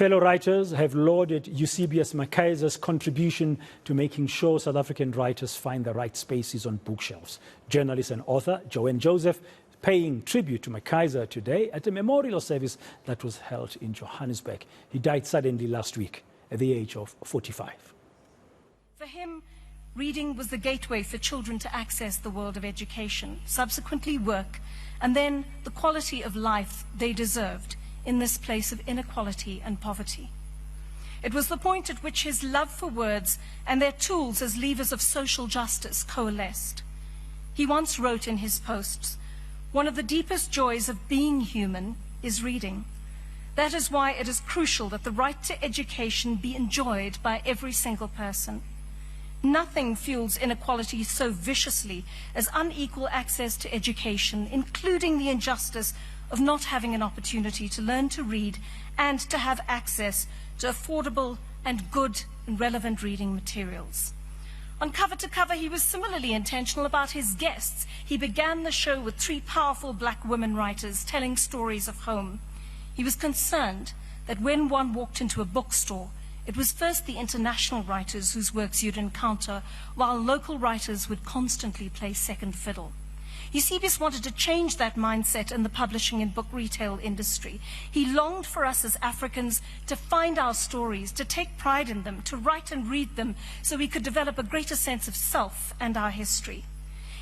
Fellow writers have lauded Eusebius McKaiser's contribution to making sure South African writers find the right spaces on bookshelves. Journalist and author Joanne Joseph paying tribute to McKaiser today at a memorial service that was held in Johannesburg. He died suddenly last week at the age of 45. For him, reading was the gateway for children to access the world of education, subsequently work, and then the quality of life they deserved in this place of inequality and poverty. It was the point at which his love for words and their tools as levers of social justice coalesced. He once wrote in his posts, "One of the deepest joys of being human is reading. That is why it is crucial that the right to education be enjoyed by every single person. Nothing fuels inequality so viciously as unequal access to education, including the injustice of not having an opportunity to learn to read and to have access to affordable and good and relevant reading materials." On Cover to Cover, he was similarly intentional about his guests. He began the show with 3 powerful black women writers telling stories of home. He was concerned that when one walked into a bookstore, it was first the international writers whose works you'd encounter, while local writers would constantly play second fiddle. Eusebius wanted to change that mindset in the publishing and book retail industry. He longed for us as Africans to find our stories, to take pride in them, to write and read them so we could develop a greater sense of self and our history.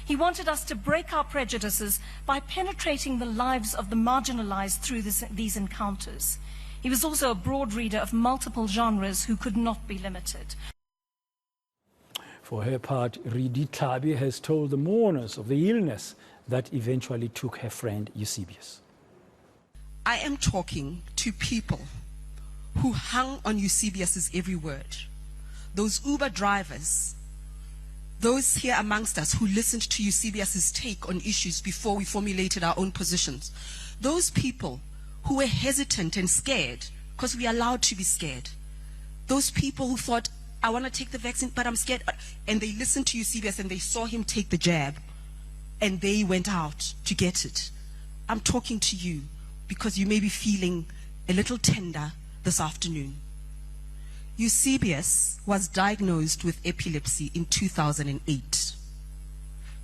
He wanted us to break our prejudices by penetrating the lives of the marginalized through these encounters. He was also a broad reader of multiple genres who could not be limited. For her part, Ridi Tlhabi has told the mourners of the illness that eventually took her friend Eusebius. I am talking to people who hung on Eusebius's every word. Those Uber drivers, those here amongst us who listened to Eusebius's take on issues before we formulated our own positions. Those people who were hesitant and scared because we are allowed to be scared. Those people who thought, I want to take the vaccine, but I'm scared. And they listened to Eusebius and they saw him take the jab and they went out to get it. I'm talking to you because you may be feeling a little tender this afternoon. Eusebius was diagnosed with epilepsy in 2008.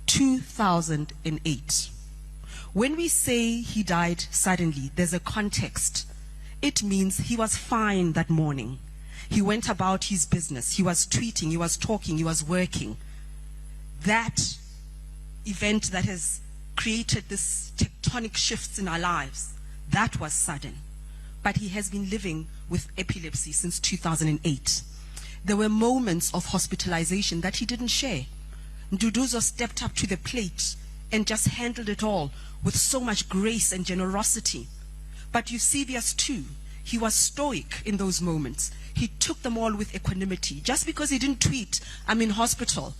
2008. When we say he died suddenly, there's a context. It means he was fine that morning. He went about his business. He was tweeting, he was talking, he was working. That event that has created this tectonic shifts in our lives, that was sudden. But he has been living with epilepsy since 2008. There were moments of hospitalization that he didn't share. Nduduzo stepped up to the plate and just handled it all with so much grace and generosity. But Eusebius too, he was stoic in those moments. He took them all with equanimity. Just because he didn't tweet, I'm in hospital,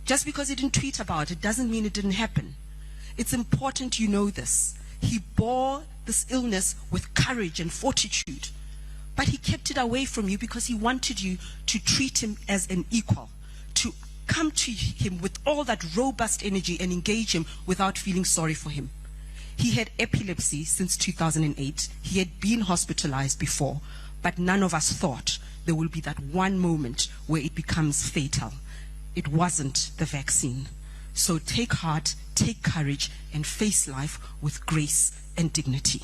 just because he didn't tweet about it doesn't mean it didn't happen. It's important you know this. He bore this illness with courage and fortitude, but he kept it away from you because he wanted you to treat him as an equal, to come to him with all that robust energy and engage him without feeling sorry for him. He had epilepsy since 2008. He had been hospitalized before, but none of us thought there will be that one moment where it becomes fatal. It wasn't the vaccine. So take heart, take courage, and face life with grace and dignity.